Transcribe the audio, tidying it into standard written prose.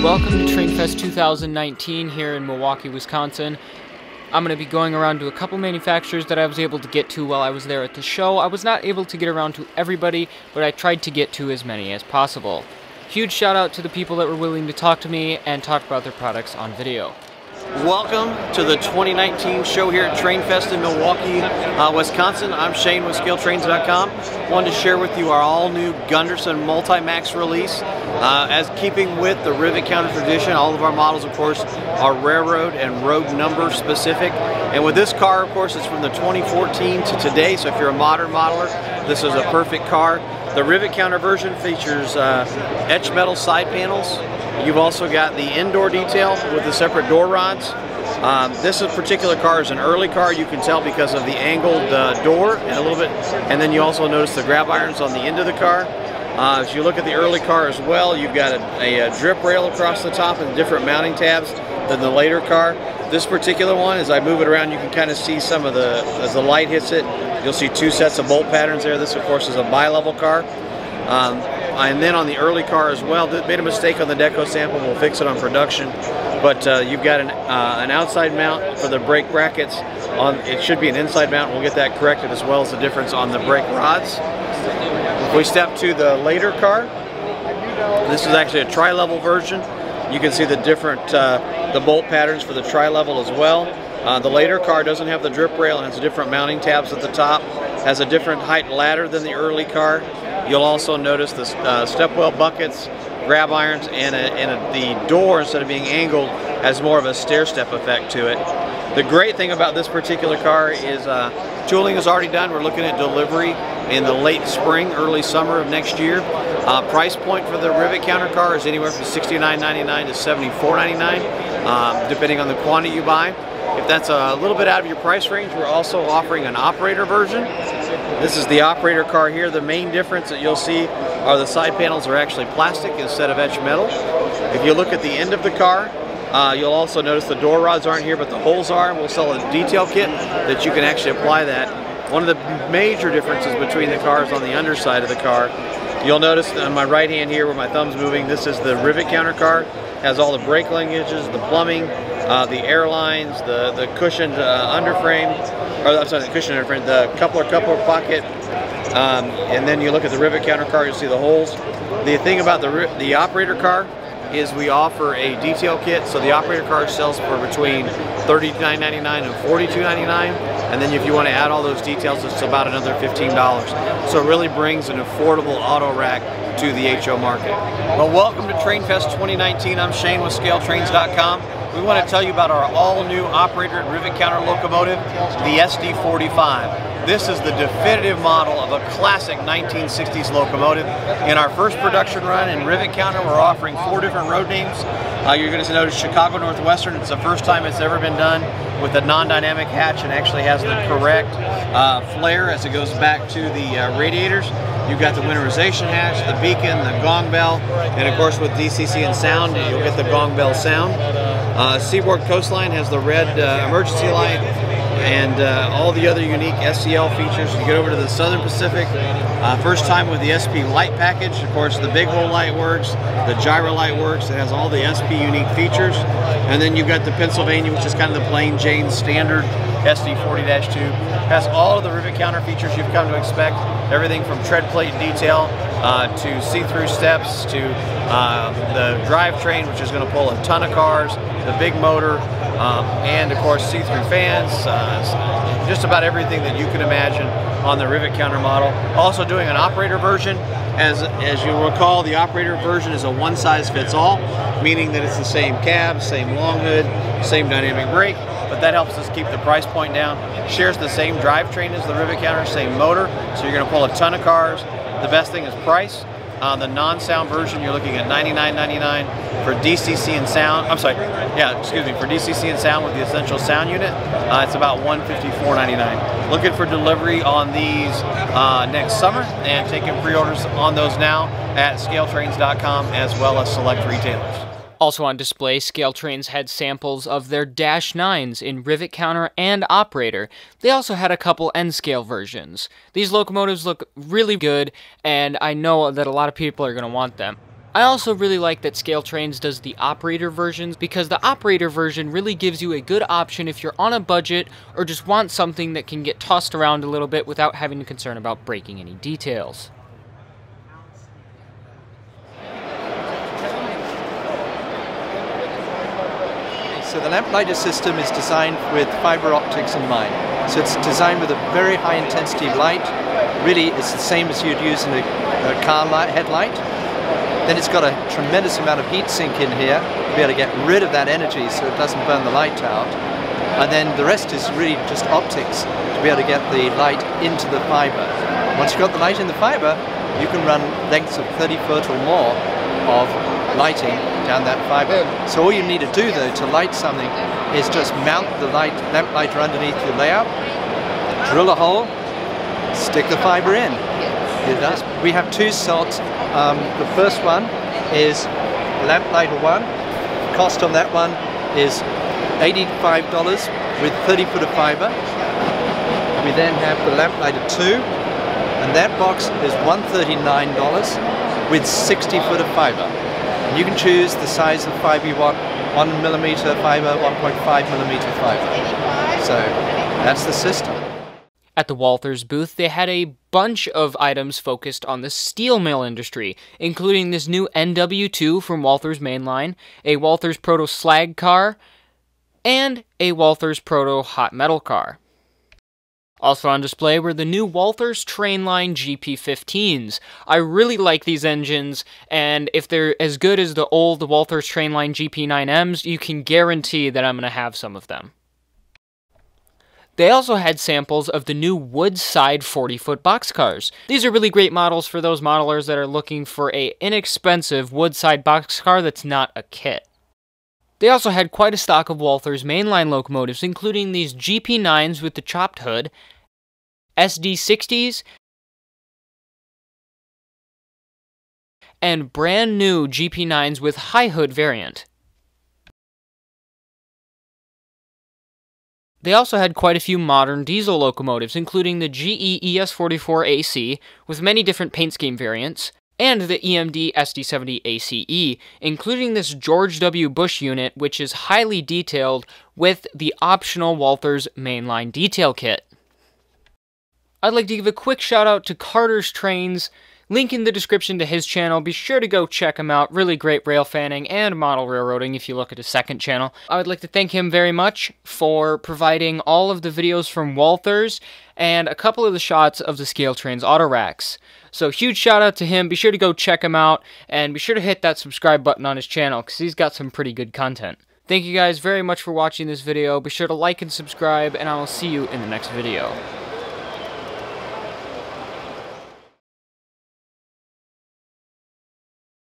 Welcome to Trainfest 2019 here in Milwaukee, Wisconsin. I'm going to be going around to a couple manufacturers that I was able to get to while I was there at the show. I was not able to get around to everybody, but I tried to get to as many as possible. Huge shout out to the people that were willing to talk to me and talk about their products on video. Welcome to the 2019 show here at Trainfest in Milwaukee, Wisconsin. I'm Shane with ScaleTrains.com. Wanted to share with you our all-new Gunderson Multi-Max release. As keeping with the rivet counter tradition, all of our models, of course, are railroad and road number specific. And with this car, of course, it's from the 2014 to today, so if you're a modern modeler, this is a perfect car. The rivet counter version features etched metal side panels. You've also got the indoor detail with the separate door rods. This particular car is an early car, you can tell because of the angled door and a little bit, and then you also notice the grab irons on the end of the car. As you look at the early car as well, you've got a drip rail across the top and different mounting tabs than the later car. This particular one, as I move it around, you can kind of see some of the, as the light hits it, you'll see two sets of bolt patterns there. This, of course, is a bi-level car. And then on the early car as well, made a mistake on the deco sample, we'll fix it on production. But you've got an outside mount for the brake brackets. It should be an inside mount, we'll get that corrected, as well as the difference on the brake rods. If we step to the later car, this is actually a tri-level version. You can see the different, the bolt patterns for the tri-level as well. The later car doesn't have the drip rail and has different mounting tabs at the top. Has a different height ladder than the early car. You'll also notice the stepwell buckets, grab irons, and the door, instead of being angled, has more of a stair-step effect to it. The great thing about this particular car is tooling is already done. We're looking at delivery in the late spring, early summer of next year. Price point for the rivet counter car is anywhere from $69.99 to $74.99, depending on the quantity you buy. If that's a little bit out of your price range, we're also offering an operator version. This is the operator car here. The main difference that you'll see are the side panels are actually plastic instead of etched metal. If you look at the end of the car, you'll also notice the door rods aren't here, but the holes are. We'll sell a detail kit that you can actually apply that. One of the major differences between the cars on the underside of the car, you'll notice on my right hand here where my thumb's moving, this is the rivet counter car. Has all the brake linkages, the plumbing, the airlines, the cushioned underframe, or I'm sorry, the cushioned underframe, the coupler pocket, and then you look at the rivet counter car, you'll see the holes. The thing about the operator car is we offer a detail kit, so the operator car sells for between $39.99 and $42.99, and then if you want to add all those details, it's about another $15. So it really brings an affordable auto rack to the HO market. Well, welcome to Trainfest 2019. I'm Shane with ScaleTrains.com. We want to tell you about our all-new operator and rivet counter locomotive, the SD45. This is the definitive model of a classic 1960s locomotive. In our first production run in rivet counter, we're offering 4 different road names. You're going to notice Chicago Northwestern. It's the first time it's ever been done with a non-dynamic hatch and actually has the correct flare as it goes back to the radiators. You've got the winterization hatch, the beacon, the gong bell, and of course with DCC and sound, you'll get the gong bell sound. Seaboard Coastline has the red emergency light, and all the other unique SCL features. You get over to the Southern Pacific, first time with the SP light package. Of course, the big hole light works, the gyro light works. It has all the SP unique features. And then you've got the Pennsylvania, which is kind of the plain Jane standard SD40-2. Has all of the rivet counter features you've come to expect. Everything from tread plate detail to see-through steps to the drivetrain, which is going to pull a ton of cars, the big motor, and of course see-through fans, just about everything that you can imagine on the rivet counter model. Also doing an operator version. As you'll recall, the operator version is a one-size-fits-all, meaning that it's the same cab, same long hood, same dynamic brake, but that helps us keep the price point down. Shares the same drivetrain as the rivet counter, same motor, so you're going to pull a ton of cars. The best thing is price. The non-sound version, you're looking at $99.99 for DCC and sound. I'm sorry, yeah, excuse me, for DCC and sound with the essential sound unit, it's about $154.99. Looking for delivery on these next summer and taking pre-orders on those now at ScaleTrains.com as well as select retailers. Also on display, Scale Trains had samples of their Dash 9s in rivet counter and operator. They also had a couple N-scale versions. These locomotives look really good, and I know that a lot of people are going to want them. I also really like that Scale Trains does the operator versions, because the operator version really gives you a good option if you're on a budget or just want something that can get tossed around a little bit without having to concern about breaking any details. So the Lamplighter System is designed with fiber optics in mind. So it's designed with a very high intensity light. Really, it's the same as you'd use in a car headlight. Then it's got a tremendous amount of heat sink in here to be able to get rid of that energy so it doesn't burn the light out. And then the rest is really just optics to be able to get the light into the fiber. Once you've got the light in the fiber, you can run lengths of 30 foot or more of lighting down that fiber. So all you need to do though to light something is just mount the lamplighter underneath your layout, drill a hole, stick the fiber in. We have two sorts. The first one is Lamplighter 1. Cost on that one is $85 with 30 foot of fiber. We then have the Lamplighter 2, and that box is $139 with 60 foot of fiber. And you can choose the size of fiber you want, 1mm fiber, 1.5mm fiber. So that's the system. At the Walthers booth, they had a bunch of items focused on the steel mill industry, including this new NW2 from Walthers Mainline, a Walthers Proto slag car, and a Walthers Proto hot metal car. Also on display were the new Walthers Trainline GP15s. I really like these engines, and if they're as good as the old Walthers Trainline GP9Ms, you can guarantee that I'm going to have some of them. They also had samples of the new Woodside 40-foot boxcars. These are really great models for those modelers that are looking for an inexpensive Woodside boxcar that's not a kit. They also had quite a stock of Walthers mainline locomotives, including these GP9s with the chopped hood, SD60s, and brand new GP9s with high hood variant. They also had quite a few modern diesel locomotives, including the GE ES44AC with many different paint scheme variants, and the EMD SD70 ACE, including this George W. Bush unit, which is highly detailed with the optional Walthers mainline detail kit. I'd like to give a quick shout out to Carter's Trains. Link in the description to his channel. Be sure to go check him out. Really great rail fanning and model railroading if you look at his second channel. I would like to thank him very much for providing all of the videos from Walthers and a couple of the shots of the Scale Trains auto racks. So huge shout out to him. Be sure to go check him out and be sure to hit that subscribe button on his channel because he's got some pretty good content. Thank you guys very much for watching this video. Be sure to like and subscribe, and I will see you in the next video.